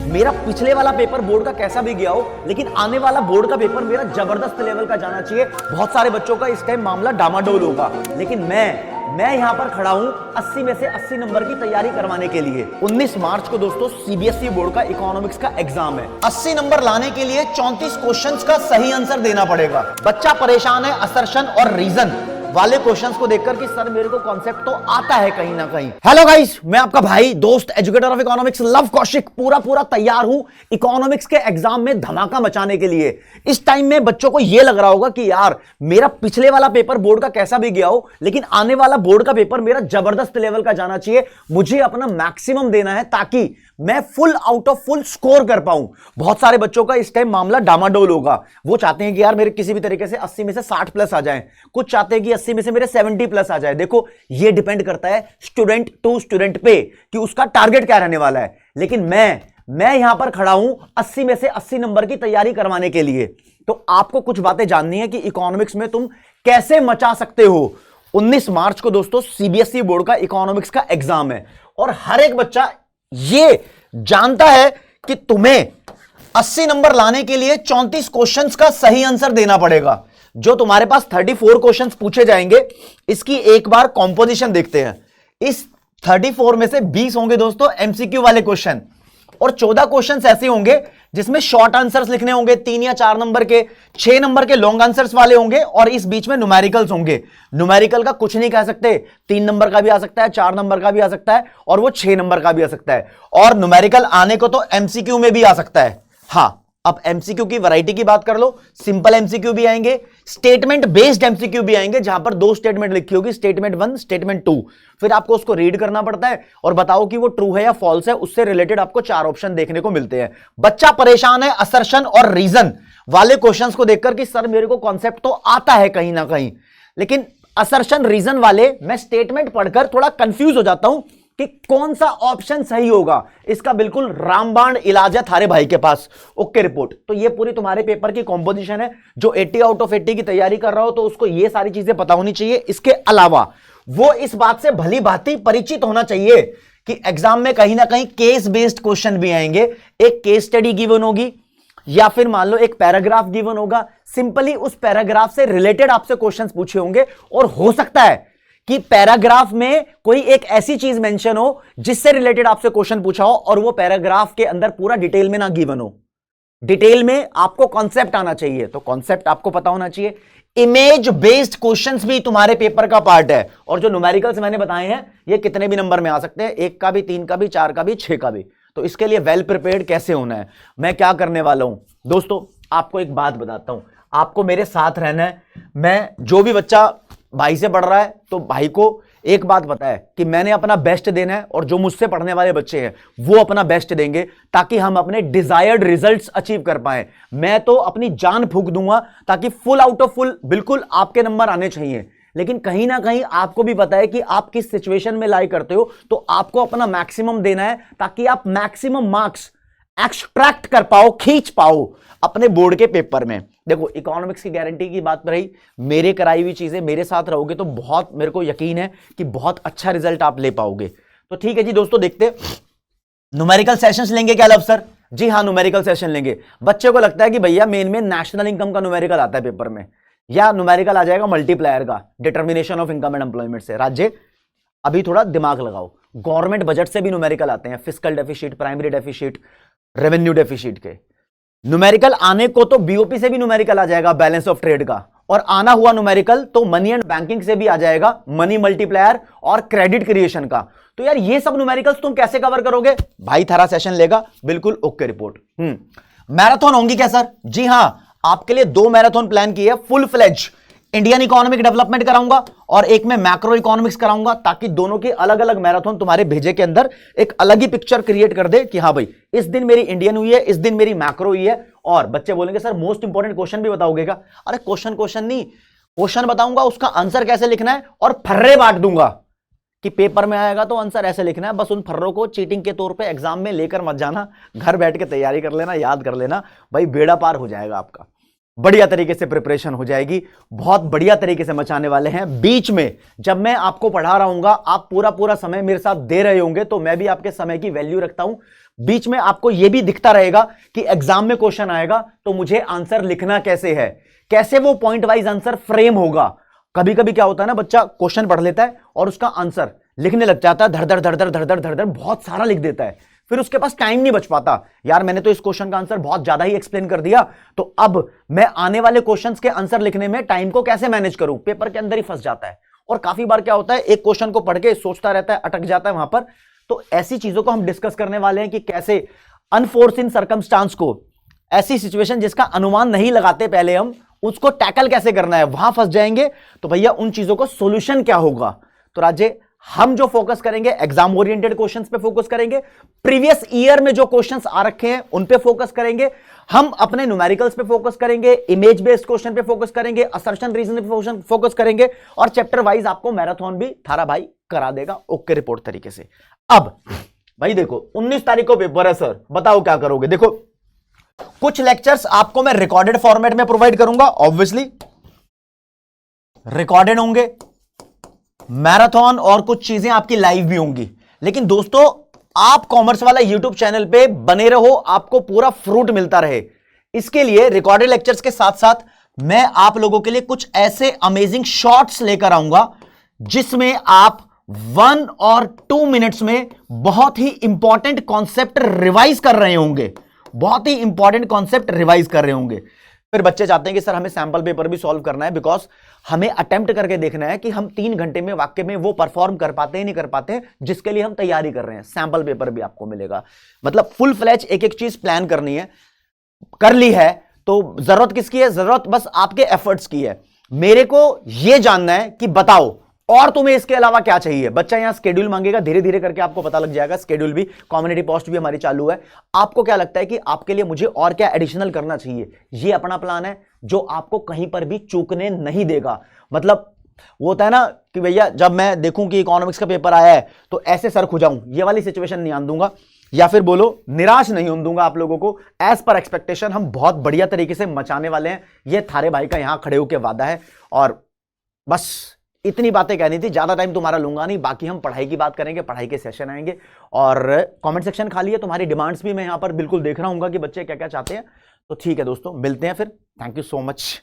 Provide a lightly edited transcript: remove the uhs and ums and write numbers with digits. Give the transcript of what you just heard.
मेरा पिछले वाला पेपर बोर्ड का कैसा भी गया हो, लेकिन आने वाला बोर्ड का पेपर मेरा जबरदस्त लेवल का जाना चाहिए। बहुत सारे बच्चों का इस टाइम मामला डामाडोल होगा, लेकिन मैं यहां पर खड़ा हूं 80 में से 80 नंबर की तैयारी करवाने के लिए। 19 मार्च को दोस्तों सीबीएसई बोर्ड का इकोनॉमिक्स का एग्जाम है। 80 नंबर लाने के लिए 34 क्वेश्चंस का सही आंसर देना पड़ेगा। बच्चा परेशान है असर्शन और रीजन वाले क्वेश्चंस को देखकर कि सर मेरे को कॉन्सेप्ट तो आता है कहीं ना कहीं। हेलो गाइस, मैं आपका भाई दोस्त educator of economics love Kaushik पूरा तैयार हूं इकोनॉमिक्स के एग्जाम में धमाका मचाने के लिए। इस टाइम में बच्चों को यह लग रहा होगा कि यार मेरा पिछले वाला पेपर बोर्ड का कैसा भी गया हो, लेकिन आने वाला बोर्ड का पेपर मेरा जबरदस्त लेवल का जाना चाहिए। मुझे अपना मैक्सिमम देना है ताकि मैं full out of full score कर पाऊं। बहुत सारे बच्चों का इस टाइम मामला डामाडोल होगा। वो चाहते हैं कि यार मेरे किसी भी तरीके से 80 में से 60 प्लस आ जाए, कुछ चाहते हैं कि 80 में से मेरे 70 प्लस आ जाए। देखो ये डिपेंड करता है स्टूडेंट टू स्टूडेंट पे कि उसका टारगेट क्या रहने वाला है। लेकिन मैं यहां पर खड़ा हूं 80 में से 80 नंबर की तैयारी करवाने के लिए। तो आपको कुछ बातें जाननी है कि इकोनॉमिक्स में तुम कैसे मचा सकते हो। 19 मार्च को दोस्तों सीबीएसई बोर्ड का इकोनॉमिक्स का एग्जाम है और हर एक बच्चा ये जानता है कि तुम्हें 80 नंबर लाने के लिए 34 क्वेश्चंस का सही आंसर देना पड़ेगा। जो तुम्हारे पास 34 क्वेश्चंस पूछे जाएंगे, इसकी एक बार कॉम्पोजिशन देखते हैं। इस 34 में से 20 होंगे दोस्तों एमसीक्यू वाले क्वेश्चन और 14 क्वेश्चंस ऐसे होंगे जिसमें शॉर्ट आंसर्स लिखने होंगे 3 या 4 नंबर के, 6 नंबर के लॉन्ग आंसर्स वाले होंगे और इस बीच में न्यूमेरिकल्स होंगे। न्यूमेरिकल का कुछ नहीं कह सकते, 3 नंबर का भी आ सकता है, 4 नंबर का भी आ सकता है और वो 6 नंबर का भी आ सकता है। और न्यूमेरिकल आने को तो एमसीक्यू में भी आ सकता है। हाँ, अब एमसीक्यू की वैरायटी की बात कर लो, सिंपल एमसीक्यू भी आएंगे, स्टेटमेंट बेस्ड एमसीक्यू भी आएंगे जहां पर 2 स्टेटमेंट लिखी होगी, स्टेटमेंट 1 स्टेटमेंट 2। फिर आपको उसको रीड करना पड़ता है और बताओ कि वो ट्रू है या फॉल्स है। उससे रिलेटेड आपको 4 ऑप्शन देखने को मिलते हैं। बच्चा परेशान है असर्शन और रीजन वाले क्वेश्चंस को देखकर कि सर मेरे को कॉन्सेप्ट तो आता है कहीं ना कहीं, लेकिन असर्शन रीजन वाले मैं स्टेटमेंट पढ़कर थोड़ा कंफ्यूज हो जाता हूं कि कौन सा ऑप्शन सही होगा। इसका बिल्कुल रामबाण इलाज है थारे भाई के पास। Okay report. तो ये पूरी तुम्हारे पेपर की कॉम्पोजिशन है। जो 80 आउट ऑफ 80 की तैयारी कर रहा हो तो उसको ये सारी चीजें पता होनी चाहिए। इसके अलावा वो इस बात से भली भांति परिचित होना चाहिए कि एग्जाम में कहीं ना कहीं केस बेस्ड क्वेश्चन भी आएंगे। एक केस स्टडी गिवन होगी या फिर मान लो एक पैराग्राफ गिवन होगा, सिंपली उस पैराग्राफ से रिलेटेड आपसे क्वेश्चंस पूछे होंगे और हो सकता है कि पैराग्राफ में कोई एक ऐसी चीज मेंशन हो जिससे रिलेटेड आपसे क्वेश्चन पूछा हो और वो पैराग्राफ के अंदर पूरा डिटेल में ना गिवन हो। डिटेल में आपको कॉन्सेप्ट आना चाहिए, तो कॉन्सेप्ट आपको पता होना चाहिए। इमेज बेस्ड क्वेश्चंस भी तुम्हारे पेपर का पार्ट है और जो न्यूमेरिकल्स मैंने बताए हैं ये कितने भी नंबर में आ सकते हैं, 1 का भी, 3 का भी, 4 का भी, 6 का भी। तो इसके लिए वेल प्रिपेयर्ड कैसे होना है, मैं क्या करने वाला हूं दोस्तों, आपको एक बात बताता हूं। आपको मेरे साथ रहना है। मैं जो भी बच्चा भाई से पढ़ रहा है तो भाई को एक बात पता है कि मैंने अपना बेस्ट देना है और जो मुझसे पढ़ने वाले बच्चे हैं वो अपना बेस्ट देंगे ताकि हम अपने डिजायर्ड रिजल्ट्स अचीव कर पाए। मैं तो अपनी जान फूंक दूंगा ताकि फुल आउट ऑफ फुल बिल्कुल आपके नंबर आने चाहिए। लेकिन कहीं ना कहीं आपको भी पता है कि आप किस सिचुएशन में लाई करते हो, तो आपको अपना मैक्सिमम देना है ताकि आप मैक्सिमम मार्क्स एक्सट्रैक्ट कर पाओ, खींच पाओ अपने बोर्ड के पेपर में। देखो इकोनॉमिक्स की गारंटी की बात रही, मेरे कराई हुई चीजें मेरे साथ रहोगे तो बहुत मेरे को यकीन है कि बहुत अच्छा रिजल्ट आप ले पाओगे। तो ठीक है जी दोस्तों, देखते न्यूमेरिकल सेशंस लेंगे क्या लव सर? जी हाँ, न्यूमेरिकल सेशन लेंगे। बच्चे को लगता है कि भैया मेन में नेशनल इनकम का न्यूमेरिकल आता है पेपर में, या न्यूमेरिकल आ जाएगा मल्टीप्लायर का, determination of income and employment से। राज्य अभी थोड़ा दिमाग लगाओ, गवर्नमेंट बजट से भी न्यूमेरिकल आते हैं, fiscal deficit, primary deficit, revenue deficit के न्यूमेरिकल आने को तो बीओपी से भी न्यूमेरिकल आ जाएगा, बैलेंस ऑफ ट्रेड का, और आना हुआ न्यूमेरिकल तो मनी एंड बैंकिंग से भी आ जाएगा, मनी मल्टीप्लायर और क्रेडिट क्रिएशन का। तो यार ये सब न्यूमेरिकल्स तुम कैसे कवर करोगे? भाई थारा सेशन लेगा, बिल्कुल ओके रिपोर्ट। मैराथन होंगी क्या सर? जी हां, आपके लिए 2 मैराथन प्लान की है, full fledge Indian economic development कराऊंगा और एक में मैक्रो इकोनॉमिक्स कराऊंगा, ताकि दोनों की अलग अलग मैराथन तुम्हारे भेजे के अंदर एक अलग ही पिक्चर क्रिएट कर दे कि हाँ भाई इस दिन मेरी इंडियन हुई है, इस दिन मेरी मैक्रो हुई है। और बच्चे बोलेंगे सर मोस्ट इंपॉर्टेंट क्वेश्चन भी बताओगे क्या? अरे क्वेश्चन नहीं, क्वेश्चन बताऊंगा, उसका आंसर कैसे लिखना है और फर्रे बांट दूंगा कि पेपर में आएगा तो आंसर ऐसे लिखना है। बस उन फर्रों को चीटिंग के तौर पे एग्जाम में लेकर मत जाना, घर बैठ के तैयारी कर लेना, याद कर लेना, भाई बेड़ा पार हो जाएगा आपका। बढ़िया तरीके से प्रिपरेशन हो जाएगी, बहुत बढ़िया तरीके से मचाने वाले हैं। बीच में जब मैं आपको पढ़ा रहा हूंगा, आप पूरा समय मेरे साथ दे रहे होंगे, तो मैं भी आपके समय की वैल्यू रखता हूं। बीच में आपको यह भी दिखता रहेगा कि एग्जाम में क्वेश्चन आएगा तो मुझे आंसर लिखना कैसे है, कैसे वो पॉइंट वाइज आंसर फ्रेम होगा। कभी कभी क्या होता है ना, बच्चा क्वेश्चन पढ़ लेता है और उसका आंसर लिखने लग जाता है, धड़ धड़ धड़ धड़ धड़ धड़ धड़ धड़ बहुत सारा लिख देता है, फिर उसके पास टाइम नहीं बच पाता। यार मैंने तो इस क्वेश्चन का आंसर बहुत ज्यादा ही एक्सप्लेन कर दिया, तो अब मैं आने वाले क्वेश्चंस के आंसर लिखने में टाइम को कैसे मैनेज करूं, पेपर के अंदर ही फंस जाता है। और काफी बार क्या होता है, एक क्वेश्चन को पढ़ के सोचता रहता है, अटक जाता है वहां पर। तो ऐसी चीजों को हम डिस्कस करने वाले हैं कि कैसे अनफोर्सिन सर्कमस्टांस को, ऐसी सिचुएशन जिसका अनुमान नहीं लगाते पहले हम, उसको टैकल कैसे करना है, वहां फंस जाएंगे। तो भैया उन चीजों को सोल्यूशन क्या होगा। तो राजे हम जो फोकस करेंगे एग्जाम ओरिएंटेड क्वेश्चंस पे फोकस करेंगे, प्रीवियस ईयर में जो क्वेश्चंस आ रखे हैं उन पे फोकस करेंगे, हम अपने न्यूमेरिकल्स पे फोकस करेंगे, इमेज बेस्ड क्वेश्चन पे फोकस करेंगे, असर्शन रीजनिंग पे फोकस करेंगे, और चैप्टर वाइज आपको मैराथन भी थारा भाई करा देगा ओके रिपोर्ट तरीके से। अब भाई देखो 19 तारीख को पेपर है सर, बताओ क्या करोगे। देखो कुछ लेक्चर्स आपको मैं रिकॉर्डेड फॉर्मेट में प्रोवाइड करूंगा, ऑब्वियसली रिकॉर्डेड होंगे मैराथन, और कुछ चीजें आपकी लाइव भी होंगी। लेकिन दोस्तों आप कॉमर्स वाला यूट्यूब चैनल पे बने रहो, आपको पूरा फ्रूट मिलता रहे। इसके लिए रिकॉर्डेड लेक्चर्स के साथ साथ मैं आप लोगों के लिए कुछ ऐसे अमेजिंग शॉर्ट्स लेकर आऊंगा जिसमें आप 1 और 2 मिनट्स में बहुत ही इंपॉर्टेंट कॉन्सेप्ट रिवाइज कर रहे होंगे, बहुत ही इंपॉर्टेंट कॉन्सेप्ट रिवाइज कर रहे होंगे। फिर बच्चे चाहते हैं कि सर हमें सैंपल पेपर भी सॉल्व करना है, बिकॉज हमें अटेम्प्ट करके देखना है कि हम 3 घंटे में वाक्य में वो परफॉर्म कर पाते हैं नहीं कर पाते हैं जिसके लिए हम तैयारी कर रहे हैं। सैंपल पेपर भी आपको मिलेगा, मतलब फुल फ्लैच एक एक चीज प्लान करनी है, कर ली है तो जरूरत किसकी है, जरूरत बस आपके एफर्ट्स की है। मेरे को यह जानना है कि बताओ और तुम्हें इसके अलावा क्या चाहिए। बच्चा यहां स्केड्यूल मांगेगा, धीरे धीरे करके आपको पता लग जाएगा। स्केड्यूल भी, कम्युनिटी पोस्ट भी हमारी चालू है। आपको क्या लगता है कि आपके लिए मुझे और क्या एडिशनल करना चाहिए, ये अपना प्लान है जो आपको कहीं पर भी चूकने नहीं देगा। मतलब वो होता है ना कि भैया जब मैं देखूं कि इकोनॉमिक्स का पेपर आया है तो ऐसे सर खुजाऊं, ये वाली सिचुएशन नहीं आने दूंगा, या फिर बोलो निराश नहीं होने दूंगा आप लोगों को। एज पर एक्सपेक्टेशन हम बहुत बढ़िया तरीके से मचाने वाले हैं, ये थारे भाई का यहां खड़े होकर वादा है। और बस इतनी बातें कहनी थी, ज्यादा टाइम तुम्हारा लूंगा नहीं। बाकी हम पढ़ाई की बात करेंगे, पढ़ाई के सेशन आएंगे, और कमेंट सेक्शन खाली है, तुम्हारी डिमांड्स भी मैं यहां पर बिल्कुल देख रहा हूं कि बच्चे क्या क्या चाहते हैं। तो ठीक है दोस्तों, मिलते हैं फिर। Thank you so much.